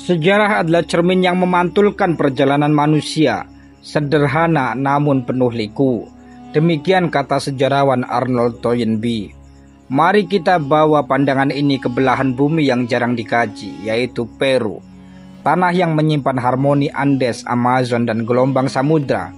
Sejarah adalah cermin yang memantulkan perjalanan manusia, sederhana namun penuh liku. Demikian kata sejarawan Arnold Toynbee. Mari kita bawa pandangan ini ke belahan bumi yang jarang dikaji, yaitu Peru. Tanah yang menyimpan harmoni Andes, Amazon, dan gelombang samudra.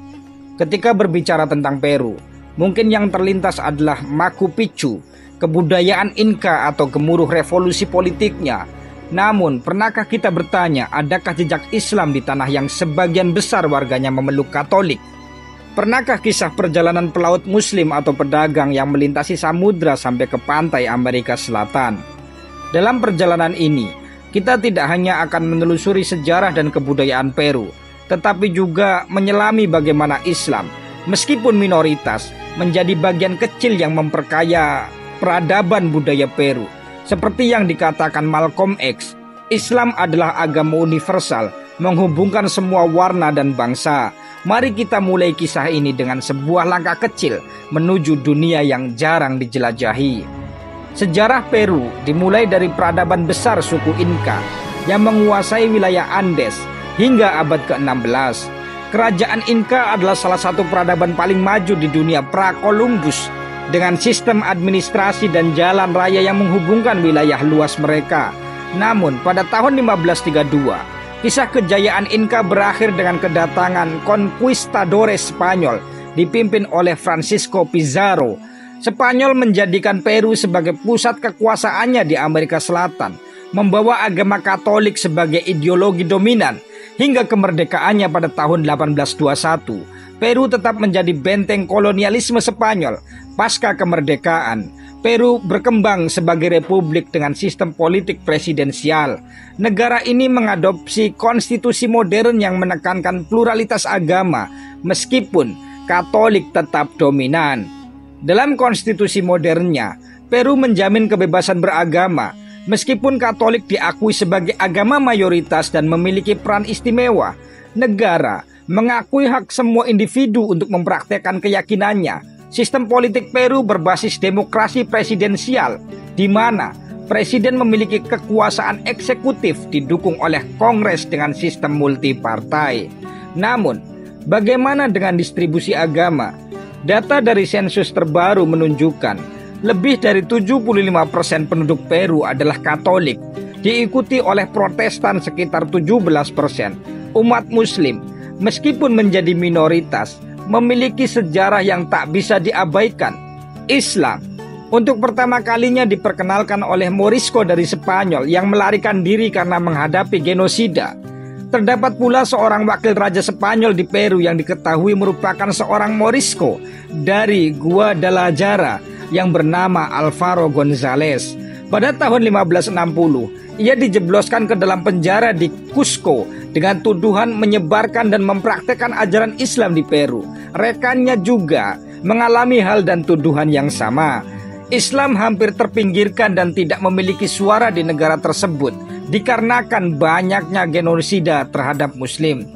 Ketika berbicara tentang Peru, mungkin yang terlintas adalah Machu Picchu, kebudayaan Inca atau gemuruh revolusi politiknya. Namun, pernahkah kita bertanya, adakah jejak Islam di tanah yang sebagian besar warganya memeluk Katolik? Pernahkah kisah perjalanan pelaut Muslim atau pedagang yang melintasi samudra sampai ke pantai Amerika Selatan? Dalam perjalanan ini, kita tidak hanya akan menelusuri sejarah dan kebudayaan Peru, tetapi juga menyelami bagaimana Islam, meskipun minoritas, menjadi bagian kecil yang memperkaya peradaban budaya Peru. Seperti yang dikatakan Malcolm X, Islam adalah agama universal, menghubungkan semua warna dan bangsa. Mari kita mulai kisah ini dengan sebuah langkah kecil menuju dunia yang jarang dijelajahi. Sejarah Peru dimulai dari peradaban besar suku Inca yang menguasai wilayah Andes hingga abad ke-16. Kerajaan Inca adalah salah satu peradaban paling maju di dunia pra-Columbus, dengan sistem administrasi dan jalan raya yang menghubungkan wilayah luas mereka. Namun pada tahun 1532, kisah kejayaan Inca berakhir dengan kedatangan conquistadores Spanyol dipimpin oleh Francisco Pizarro. Spanyol menjadikan Peru sebagai pusat kekuasaannya di Amerika Selatan, membawa agama Katolik sebagai ideologi dominan. Hingga kemerdekaannya pada tahun 1821, Peru tetap menjadi benteng kolonialisme Spanyol. Pasca kemerdekaan, Peru berkembang sebagai republik dengan sistem politik presidensial. Negara ini mengadopsi konstitusi modern yang menekankan pluralitas agama, meskipun Katolik tetap dominan. Dalam konstitusi modernnya, Peru menjamin kebebasan beragama, meskipun Katolik diakui sebagai agama mayoritas dan memiliki peran istimewa. Negara mengakui hak semua individu untuk mempraktekkan keyakinannya. Sistem politik Peru berbasis demokrasi presidensial, di mana presiden memiliki kekuasaan eksekutif didukung oleh Kongres dengan sistem multipartai. Namun, bagaimana dengan distribusi agama? Data dari sensus terbaru menunjukkan lebih dari 75% penduduk Peru adalah Katolik, diikuti oleh Protestan sekitar 17%. Umat Muslim, meskipun menjadi minoritas, memiliki sejarah yang tak bisa diabaikan. Islam untuk pertama kalinya diperkenalkan oleh Morisco dari Spanyol yang melarikan diri karena menghadapi genosida. Terdapat pula seorang wakil raja Spanyol di Peru yang diketahui merupakan seorang Morisco dari Guadalajara yang bernama Alvaro González. Pada tahun 1560, ia dijebloskan ke dalam penjara di Cusco dengan tuduhan menyebarkan dan mempraktekkan ajaran Islam di Peru. Rekannya juga mengalami hal dan tuduhan yang sama. Islam hampir terpinggirkan dan tidak memiliki suara di negara tersebut dikarenakan banyaknya genosida terhadap Muslim.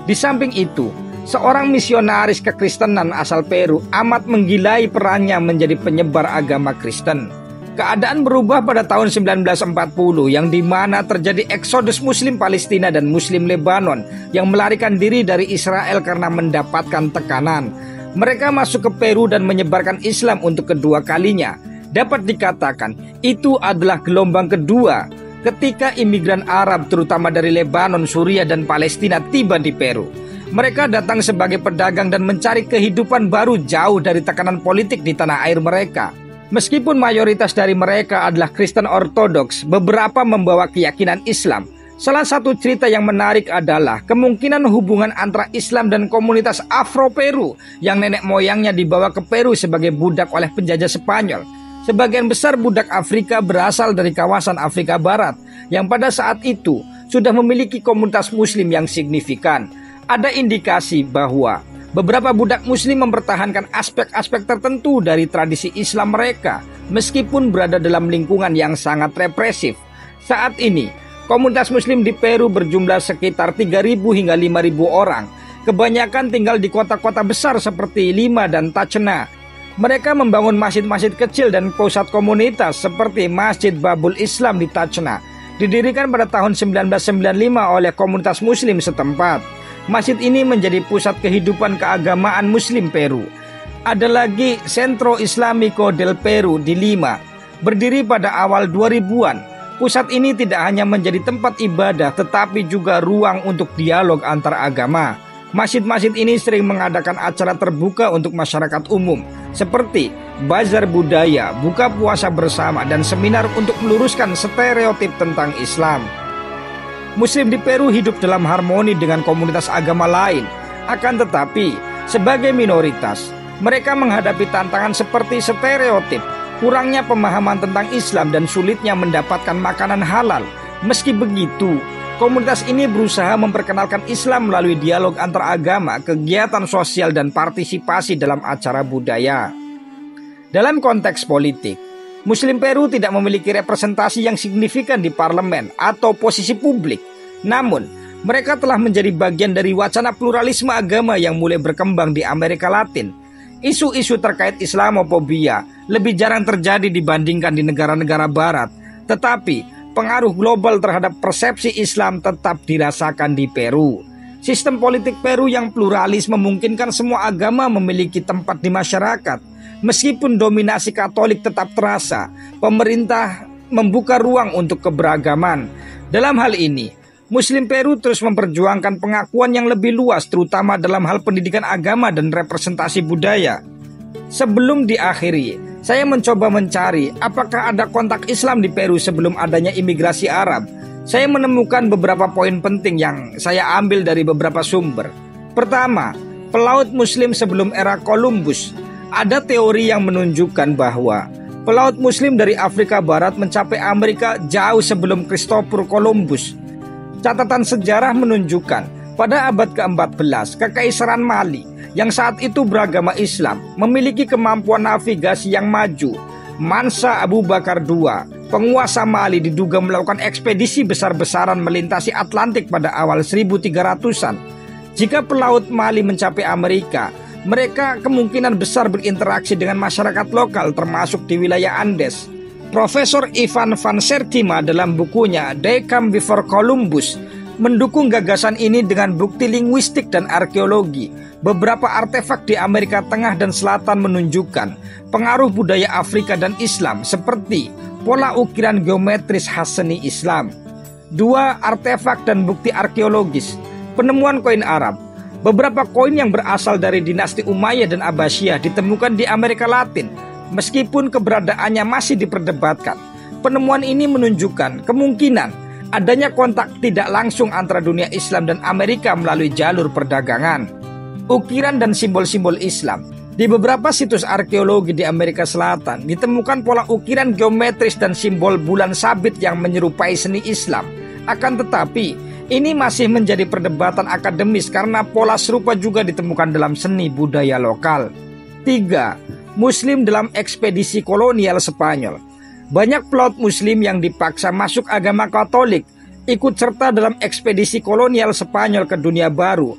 Di samping itu, seorang misionaris kekristenan asal Peru amat menggilai perannya menjadi penyebar agama Kristen. Keadaan berubah pada tahun 1940 yang dimana terjadi eksodus Muslim Palestina dan Muslim Lebanon yang melarikan diri dari Israel karena mendapatkan tekanan. Mereka masuk ke Peru dan menyebarkan Islam untuk kedua kalinya. Dapat dikatakan itu adalah gelombang kedua ketika imigran Arab terutama dari Lebanon, Suriah, dan Palestina tiba di Peru. Mereka datang sebagai pedagang dan mencari kehidupan baru jauh dari tekanan politik di tanah air mereka. Meskipun mayoritas dari mereka adalah Kristen Ortodoks, beberapa membawa keyakinan Islam. Salah satu cerita yang menarik adalah kemungkinan hubungan antara Islam dan komunitas Afro-Peru yang nenek moyangnya dibawa ke Peru sebagai budak oleh penjajah Spanyol. Sebagian besar budak Afrika berasal dari kawasan Afrika Barat yang pada saat itu sudah memiliki komunitas Muslim yang signifikan. Ada indikasi bahwa beberapa budak Muslim mempertahankan aspek-aspek tertentu dari tradisi Islam mereka, meskipun berada dalam lingkungan yang sangat represif. Saat ini, komunitas Muslim di Peru berjumlah sekitar 3.000 hingga 5.000 orang. Kebanyakan tinggal di kota-kota besar seperti Lima dan Tacna. Mereka membangun masjid-masjid kecil dan pusat komunitas seperti Masjid Babul Islam di Tacna Didirikan pada tahun 1995 oleh komunitas muslim setempat, masjid ini menjadi pusat kehidupan keagamaan muslim Peru. Ada lagi Centro Islamico del Peru di Lima, berdiri pada awal 2000-an. Pusat ini tidak hanya menjadi tempat ibadah tetapi juga ruang untuk dialog antar agama. Masjid-masjid ini sering mengadakan acara terbuka untuk masyarakat umum seperti bazar budaya, buka puasa bersama, dan seminar untuk meluruskan stereotip tentang Islam. Muslim di Peru hidup dalam harmoni dengan komunitas agama lain. Akan tetapi, sebagai minoritas, mereka menghadapi tantangan seperti stereotip, kurangnya pemahaman tentang Islam, dan sulitnya mendapatkan makanan halal. Meski begitu, komunitas ini berusaha memperkenalkan Islam melalui dialog antar agama, kegiatan sosial, dan partisipasi dalam acara budaya. Dalam konteks politik, Muslim Peru tidak memiliki representasi yang signifikan di parlemen atau posisi publik. Namun, mereka telah menjadi bagian dari wacana pluralisme agama yang mulai berkembang di Amerika Latin. Isu-isu terkait Islamofobia lebih jarang terjadi dibandingkan di negara-negara barat, tetapi pengaruh global terhadap persepsi Islam tetap dirasakan di Peru. Sistem politik Peru yang pluralis memungkinkan semua agama memiliki tempat di masyarakat. Meskipun dominasi Katolik tetap terasa, pemerintah membuka ruang untuk keberagaman. Dalam hal ini, Muslim Peru terus memperjuangkan pengakuan yang lebih luas, terutama dalam hal pendidikan agama dan representasi budaya. Sebelum diakhiri, saya mencoba mencari apakah ada kontak Islam di Peru sebelum adanya imigrasi Arab. Saya menemukan beberapa poin penting yang saya ambil dari beberapa sumber. Pertama, pelaut Muslim sebelum era Columbus. Ada teori yang menunjukkan bahwa pelaut Muslim dari Afrika Barat mencapai Amerika jauh sebelum Christopher Columbus. Catatan sejarah menunjukkan pada abad ke-14, Kekaisaran Mali yang saat itu beragama Islam memiliki kemampuan navigasi yang maju. Mansa Abu Bakar II, penguasa Mali, diduga melakukan ekspedisi besar-besaran melintasi Atlantik pada awal 1300-an. Jika pelaut Mali mencapai Amerika, mereka kemungkinan besar berinteraksi dengan masyarakat lokal termasuk di wilayah Andes. Profesor Ivan van Sertima dalam bukunya They Come Before Columbus mendukung gagasan ini dengan bukti linguistik dan arkeologi. Beberapa artefak di Amerika Tengah dan Selatan menunjukkan pengaruh budaya Afrika dan Islam seperti pola ukiran geometris khas seni Islam. 2. Artefak dan bukti arkeologis. Penemuan koin Arab. Beberapa koin yang berasal dari dinasti Umayyah dan Abbasiyah ditemukan di Amerika Latin. Meskipun keberadaannya masih diperdebatkan, penemuan ini menunjukkan kemungkinan adanya kontak tidak langsung antara dunia Islam dan Amerika melalui jalur perdagangan. Ukiran dan simbol-simbol Islam. Di beberapa situs arkeologi di Amerika Selatan ditemukan pola ukiran geometris dan simbol bulan sabit yang menyerupai seni Islam. Akan tetapi, ini masih menjadi perdebatan akademis karena pola serupa juga ditemukan dalam seni budaya lokal. 3. Muslim dalam ekspedisi kolonial Spanyol. Banyak pelaut Muslim yang dipaksa masuk agama Katolik ikut serta dalam ekspedisi kolonial Spanyol ke dunia baru.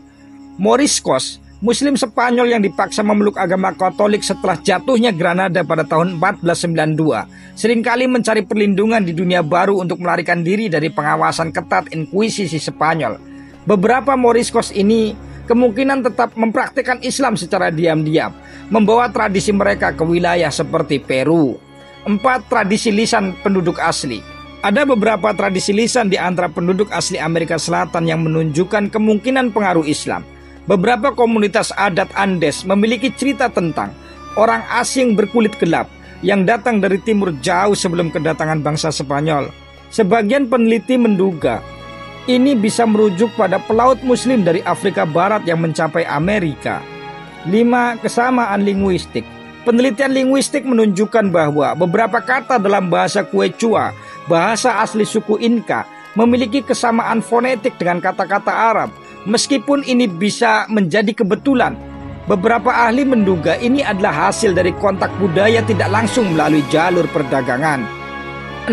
Moriscos, Muslim Spanyol yang dipaksa memeluk agama Katolik setelah jatuhnya Granada pada tahun 1492, seringkali mencari perlindungan di dunia baru untuk melarikan diri dari pengawasan ketat Inkuisisi Spanyol. Beberapa Moriscos ini kemungkinan tetap mempraktikkan Islam secara diam-diam, membawa tradisi mereka ke wilayah seperti Peru. 4. Tradisi lisan penduduk asli. Ada beberapa tradisi lisan di antara penduduk asli Amerika Selatan yang menunjukkan kemungkinan pengaruh Islam. Beberapa komunitas adat Andes memiliki cerita tentang orang asing berkulit gelap yang datang dari timur jauh sebelum kedatangan bangsa Spanyol. Sebagian peneliti menduga ini bisa merujuk pada pelaut Muslim dari Afrika Barat yang mencapai Amerika. 5. Kesamaan linguistik. Penelitian linguistik menunjukkan bahwa beberapa kata dalam bahasa Quechua, bahasa asli suku Inka, memiliki kesamaan fonetik dengan kata-kata Arab. Meskipun ini bisa menjadi kebetulan, beberapa ahli menduga ini adalah hasil dari kontak budaya tidak langsung melalui jalur perdagangan.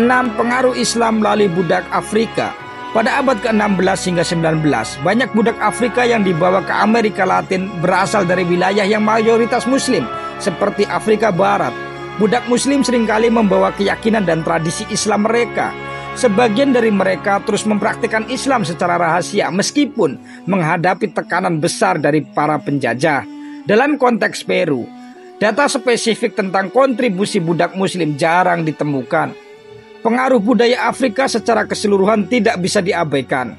6. Pengaruh Islam melalui budak Afrika. Pada abad ke-16 hingga 19, banyak budak Afrika yang dibawa ke Amerika Latin berasal dari wilayah yang mayoritas Muslim, seperti Afrika Barat. Budak Muslim seringkali membawa keyakinan dan tradisi Islam mereka. Sebagian dari mereka terus mempraktikkan Islam secara rahasia meskipun menghadapi tekanan besar dari para penjajah. Dalam konteks Peru, data spesifik tentang kontribusi budak muslim jarang ditemukan. Pengaruh budaya Afrika secara keseluruhan tidak bisa diabaikan.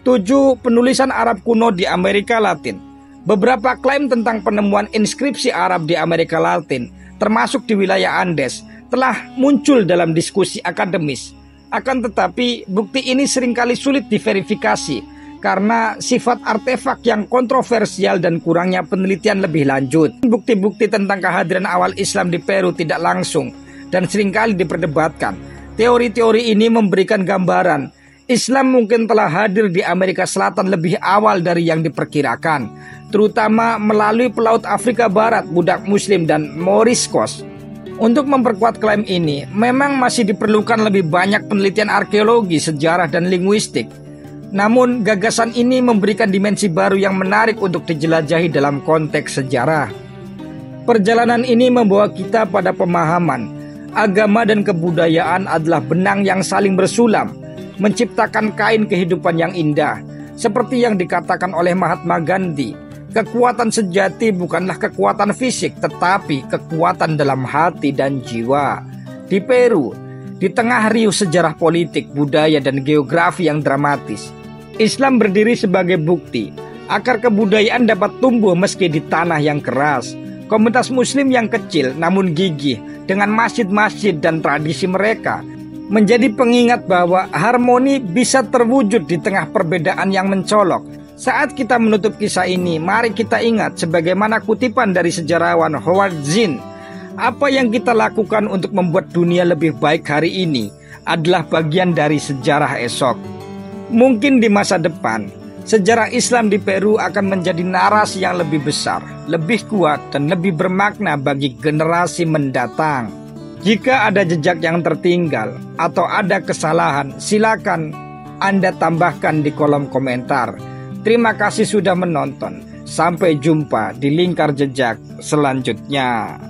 7. Penulisan Arab kuno di Amerika Latin. Beberapa klaim tentang penemuan inskripsi Arab di Amerika Latin, termasuk di wilayah Andes, telah muncul dalam diskusi akademis. Akan tetapi, bukti ini seringkali sulit diverifikasi karena sifat artefak yang kontroversial dan kurangnya penelitian lebih lanjut. Bukti-bukti tentang kehadiran awal Islam di Peru tidak langsung dan seringkali diperdebatkan. Teori-teori ini memberikan gambaran Islam mungkin telah hadir di Amerika Selatan lebih awal dari yang diperkirakan, terutama melalui pelaut Afrika Barat, budak muslim, dan Moriscos. Untuk memperkuat klaim ini, memang masih diperlukan lebih banyak penelitian arkeologi, sejarah, dan linguistik. Namun, gagasan ini memberikan dimensi baru yang menarik untuk dijelajahi dalam konteks sejarah. Perjalanan ini membawa kita pada pemahaman agama dan kebudayaan adalah benang yang saling bersulam, menciptakan kain kehidupan yang indah. Seperti yang dikatakan oleh Mahatma Gandhi, kekuatan sejati bukanlah kekuatan fisik, tetapi kekuatan dalam hati dan jiwa. Di Peru, di tengah riuh sejarah politik, budaya, dan geografi yang dramatis, Islam berdiri sebagai bukti akar kebudayaan dapat tumbuh meski di tanah yang keras. Komunitas muslim yang kecil namun gigih dengan masjid-masjid dan tradisi mereka menjadi pengingat bahwa harmoni bisa terwujud di tengah perbedaan yang mencolok. Saat kita menutup kisah ini, mari kita ingat sebagaimana kutipan dari sejarawan Howard Zinn, apa yang kita lakukan untuk membuat dunia lebih baik hari ini adalah bagian dari sejarah esok. Mungkin di masa depan, sejarah Islam di Peru akan menjadi narasi yang lebih besar, lebih kuat, dan lebih bermakna bagi generasi mendatang. Jika ada jejak yang tertinggal atau ada kesalahan, silakan Anda tambahkan di kolom komentar. Terima kasih sudah menonton. Sampai jumpa di Lingkar Jejak selanjutnya.